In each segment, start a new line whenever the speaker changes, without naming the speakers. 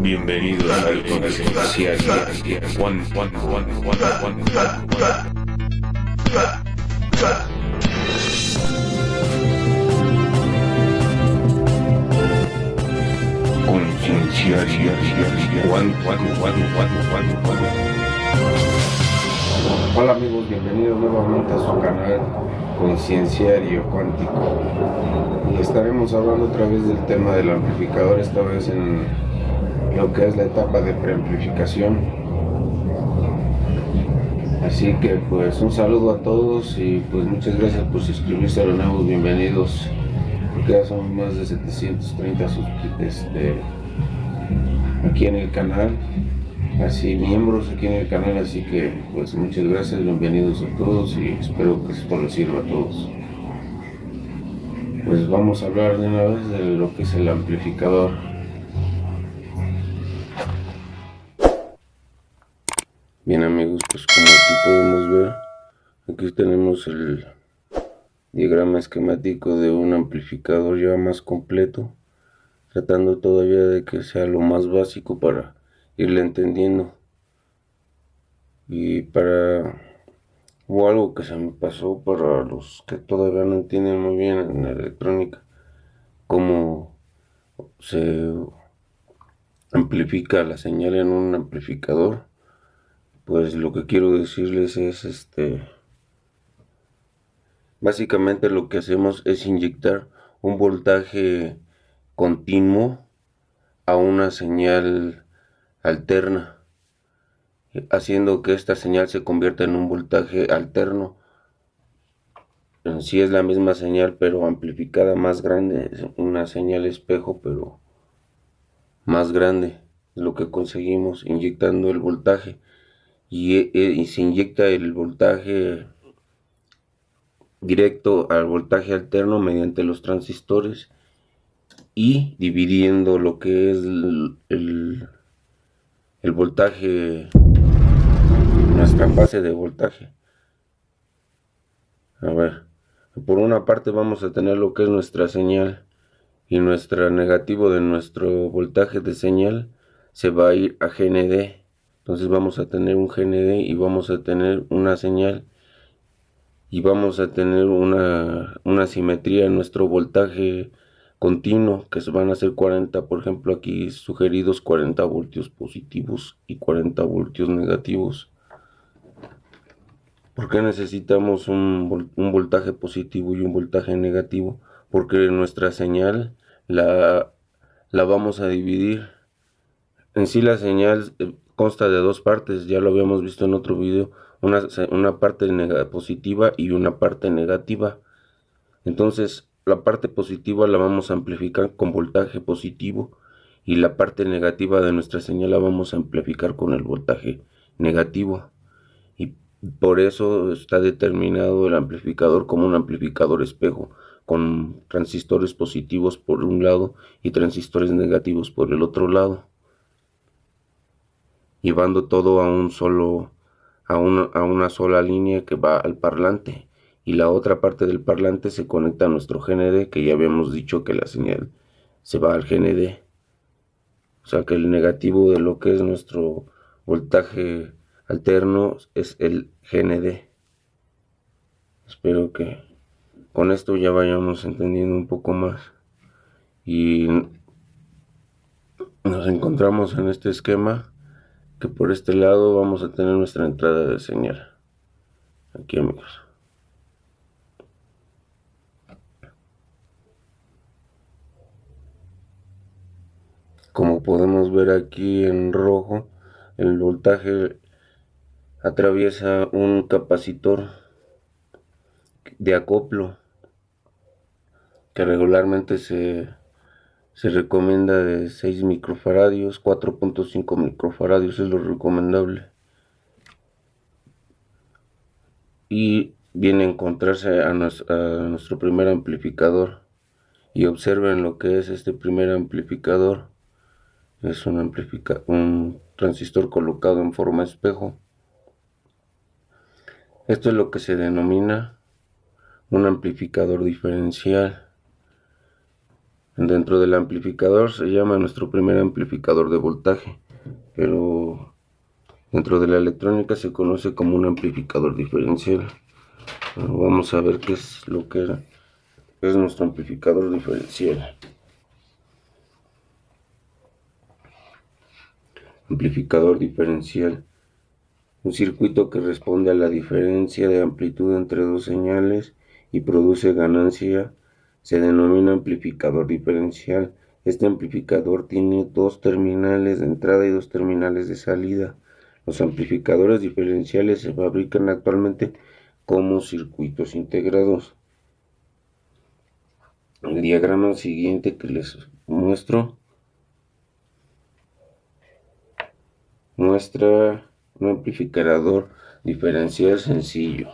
Bienvenidos al Confidencial One. Concienciaria One.
Hola amigos, bienvenidos nuevamente a su canal Concienciario Cuántico, y estaremos hablando otra vez del tema del amplificador, esta vez en lo que es la etapa de preamplificación. Así que pues un saludo a todos y pues muchas gracias por suscribirse a los nuevos, bienvenidos, porque ya son más de 730 suscriptores aquí en el canal, así miembros aquí en el canal, así que pues muchas gracias, bienvenidos a todos y espero que esto les sirva a todos. Pues vamos a hablar de una vez de lo que es el amplificador. Bien amigos, pues como aquí podemos ver, aquí tenemos el diagrama esquemático de un amplificador ya más completo, tratando todavía de que sea lo más básico para irle entendiendo. Y o algo que se me pasó para los que todavía no entienden muy bien en electrónica, cómo se amplifica la señal en un amplificador. Pues lo que quiero decirles es básicamente lo que hacemos es inyectar un voltaje continuo a una señal alterna, haciendo que esta señal se convierta en un voltaje alterno. En sí es la misma señal pero amplificada, más grande, es una señal espejo pero más grande. Es lo que conseguimos inyectando el voltaje, y se inyecta el voltaje directo al voltaje alterno mediante los transistores y dividiendo lo que es el voltaje, nuestra fase de voltaje. A ver, por una parte vamos a tener lo que es nuestra señal, y nuestro negativo de nuestro voltaje de señal se va a ir a GND. Entonces vamos a tener un GND y vamos a tener una señal, y vamos a tener una simetría en nuestro voltaje continuo, que se van a ser 40, por ejemplo aquí sugeridos 40 voltios positivos y 40 voltios negativos. ¿Por qué necesitamos un voltaje positivo y un voltaje negativo? Porque nuestra señal la vamos a dividir. En sí la señal consta de dos partes, ya lo habíamos visto en otro video, una parte positiva y una parte negativa. Entonces la parte positiva la vamos a amplificar con voltaje positivo, y la parte negativa de nuestra señal la vamos a amplificar con el voltaje negativo. Y por eso está determinado el amplificador como un amplificador espejo, con transistores positivos por un lado y transistores negativos por el otro lado, llevando todo a una sola línea que va al parlante, y la otra parte del parlante se conecta a nuestro GND, que ya habíamos dicho que la señal se va al GND. O sea que el negativo de lo que es nuestro voltaje alterno es el GND. Espero que con esto ya vayamos entendiendo un poco más. Y nos encontramos en este esquema, que por este lado vamos a tener nuestra entrada de señal. Aquí amigos. Como podemos ver aquí en rojo, el voltaje atraviesa un capacitor de acoplo que regularmente se recomienda de 6 microfaradios, 4.5 microfaradios es lo recomendable. Y viene a encontrarse a nuestro primer amplificador. Y observen lo que es este primer amplificador. Es un transistor colocado en forma espejo. Esto es lo que se denomina un amplificador diferencial. Dentro del amplificador se llama nuestro primer amplificador de voltaje, pero dentro de la electrónica se conoce como un amplificador diferencial. Bueno, vamos a ver qué es lo que es nuestro amplificador diferencial. Amplificador diferencial: un circuito que responde a la diferencia de amplitud entre dos señales y produce ganancia se denomina amplificador diferencial. Este amplificador tiene dos terminales de entrada y dos terminales de salida. Los amplificadores diferenciales se fabrican actualmente como circuitos integrados. El diagrama siguiente que les muestra un amplificador diferencial sencillo.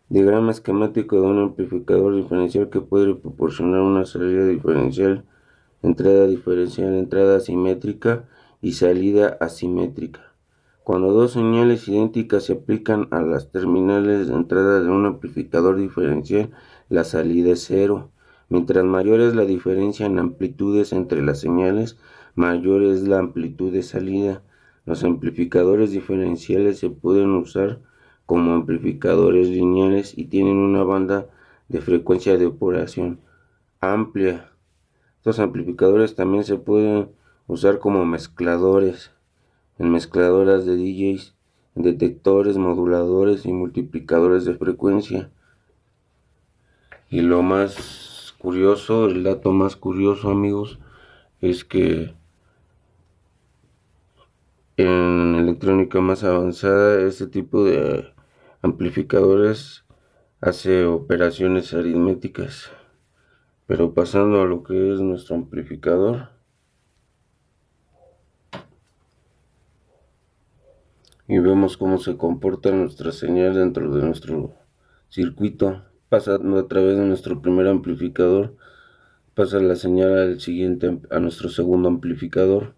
Diagrama esquemático de un amplificador diferencial que puede proporcionar una salida diferencial, entrada asimétrica y salida asimétrica. Cuando dos señales idénticas se aplican a las terminales de entrada de un amplificador diferencial, la salida es cero. Mientras mayor es la diferencia en amplitudes entre las señales, mayor es la amplitud de salida. Los amplificadores diferenciales se pueden usar como amplificadores lineales y tienen una banda de frecuencia de operación amplia. Estos amplificadores también se pueden usar como mezcladores, en mezcladoras de DJs, en detectores, moduladores y multiplicadores de frecuencia. Y lo más curioso, el dato más curioso, amigos, es que en electrónica más avanzada este tipo de amplificadores hace operaciones aritméticas. Pero pasando a lo que es nuestro amplificador, y vemos cómo se comporta nuestra señal dentro de nuestro circuito. Pasando a través de nuestro primer amplificador, pasa la señal al siguiente, a nuestro segundo amplificador,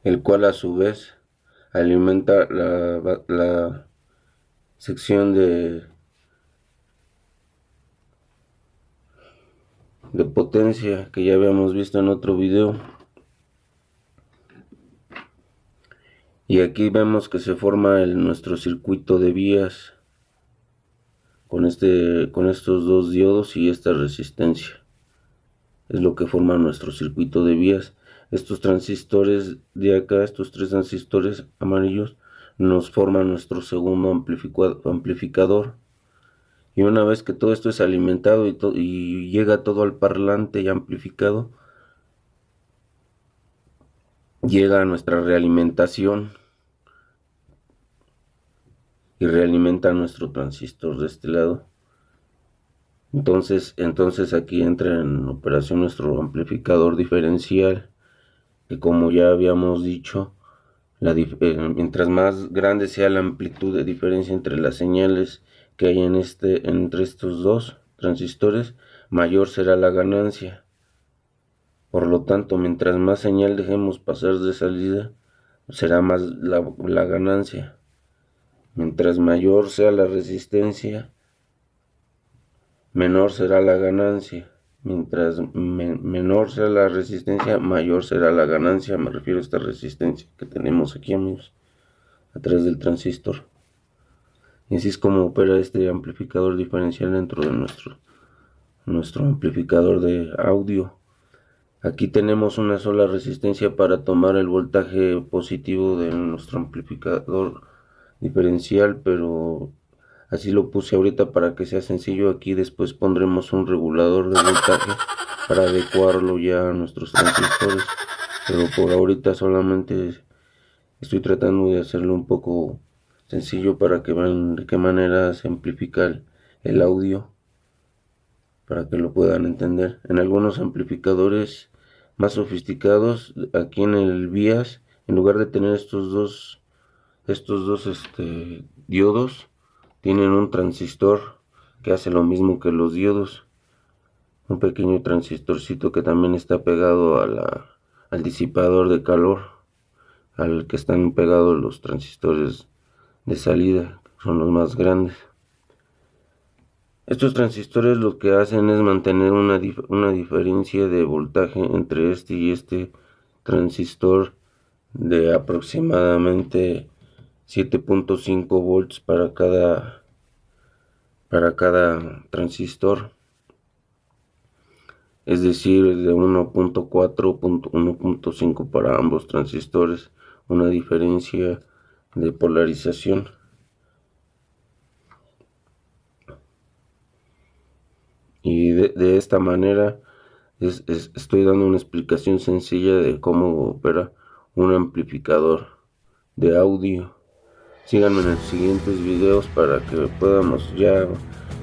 el cual a su vez alimenta la sección de potencia que ya habíamos visto en otro video. Y aquí vemos que se forma nuestro circuito de vías con estos dos diodos y esta resistencia. Es lo que forma nuestro circuito de vías. Estos transistores de acá, estos tres transistores amarillos, nos forman nuestro segundo amplificador. Y una vez que todo esto es alimentado y llega todo al parlante y amplificado, llega a nuestra realimentación y realimenta nuestro transistor de este lado. Entonces aquí entra en operación nuestro amplificador diferencial, que como ya habíamos dicho, mientras más grande sea la amplitud de diferencia entre las señales que hay entre estos dos transistores, mayor será la ganancia. Por lo tanto, mientras más señal dejemos pasar de salida, será más la ganancia. Mientras mayor sea la resistencia, menor será la ganancia. Mientras menor sea la resistencia, mayor será la ganancia. Me refiero a esta resistencia que tenemos aquí, amigos, atrás del transistor. Y así es como opera este amplificador diferencial dentro de nuestro amplificador de audio. Aquí tenemos una sola resistencia para tomar el voltaje positivo de nuestro amplificador diferencial, pero así lo puse ahorita para que sea sencillo. Aquí después pondremos un regulador de voltaje para adecuarlo ya a nuestros transistores, pero por ahorita solamente estoy tratando de hacerlo un poco sencillo para que vean de qué manera se amplifica el audio, para que lo puedan entender. En algunos amplificadores más sofisticados, aquí en el BIAS, en lugar de tener estos dos diodos, tienen un transistor que hace lo mismo que los diodos, un pequeño transistorcito que también está pegado al disipador de calor, al que están pegados los transistores de salida, son los más grandes. Estos transistores lo que hacen es mantener una diferencia de voltaje entre este y este transistor de aproximadamente 7.5 volts para cada transistor, es decir, de 1.4 1.5 para ambos transistores, una diferencia de polarización. Y de esta manera estoy dando una explicación sencilla de cómo opera un amplificador de audio. Síganme en los siguientes videos para que podamos ya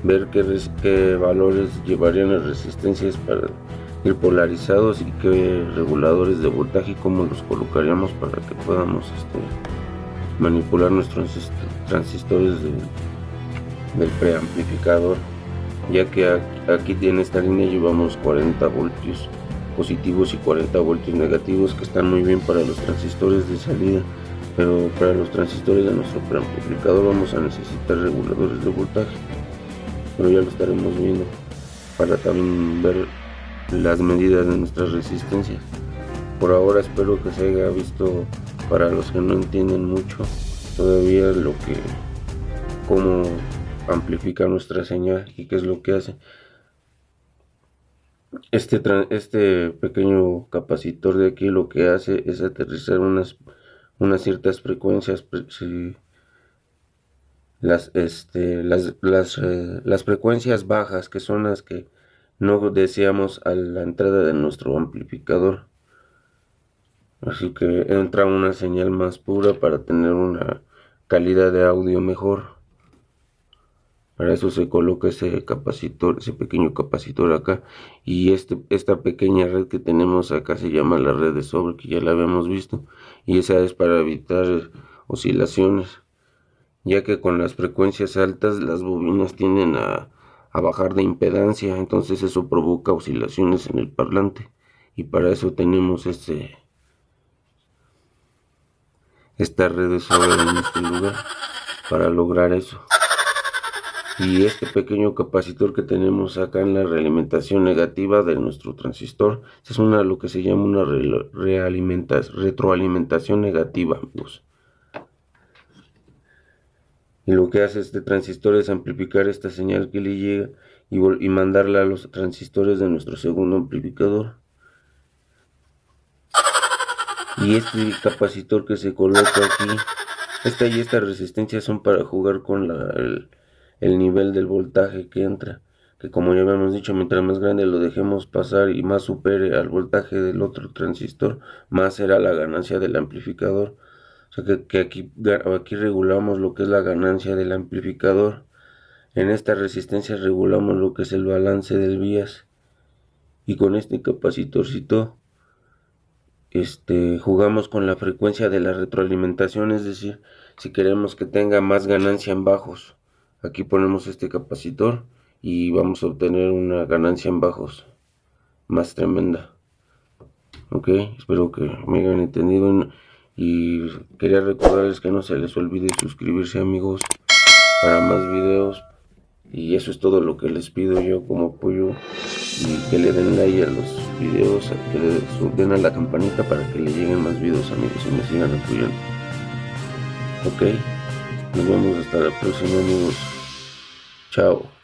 ver qué valores llevarían las resistencias para ir polarizados y qué reguladores de voltaje y cómo los colocaríamos para que podamos manipular nuestros transistores del preamplificador, ya que aquí en esta línea llevamos 40 voltios positivos y 40 voltios negativos, que están muy bien para los transistores de salida, pero para los transistores de nuestro preamplificador vamos a necesitar reguladores de voltaje, pero ya lo estaremos viendo para también ver las medidas de nuestras resistencias. Por ahora espero que se haya visto, para los que no entienden mucho todavía, cómo amplifica nuestra señal y qué es lo que hace. Este pequeño capacitor de aquí lo que hace es aterrizar unas ciertas frecuencias, las frecuencias bajas, que son las que no deseamos a la entrada de nuestro amplificador. Así que entra una señal más pura para tener una calidad de audio mejor. Para eso se coloca ese capacitor, ese pequeño capacitor acá, y esta pequeña red que tenemos acá se llama la red de sobre, que ya la habíamos visto, y esa es para evitar oscilaciones, ya que con las frecuencias altas las bobinas tienden a bajar de impedancia, entonces eso provoca oscilaciones en el parlante, y para eso tenemos esta red de sobre en este lugar, para lograr eso. Y este pequeño capacitor que tenemos acá en la realimentación negativa de nuestro transistor es lo que se llama una retroalimentación negativa, amigos. Y lo que hace este transistor es amplificar esta señal que le llega y mandarla a los transistores de nuestro segundo amplificador. Y este capacitor que se coloca aquí, esta resistencia son para jugar con el nivel del voltaje que entra, que como ya habíamos dicho, mientras más grande lo dejemos pasar y más supere al voltaje del otro transistor, más será la ganancia del amplificador. O sea que aquí regulamos lo que es la ganancia del amplificador. En esta resistencia regulamos lo que es el balance del bias, y con este capacitorcito jugamos con la frecuencia de la retroalimentación, es decir, si queremos que tenga más ganancia en bajos, aquí ponemos este capacitor y vamos a obtener una ganancia en bajos más tremenda. Ok, espero que me hayan entendido, y quería recordarles que no se les olvide suscribirse, amigos, para más videos. Y eso es todo lo que les pido yo como apoyo, y que le den like a los videos, que le den a la campanita para que le lleguen más videos, amigos, y me sigan apoyando. Ok, nos vemos hasta la próxima, amigos. Chao.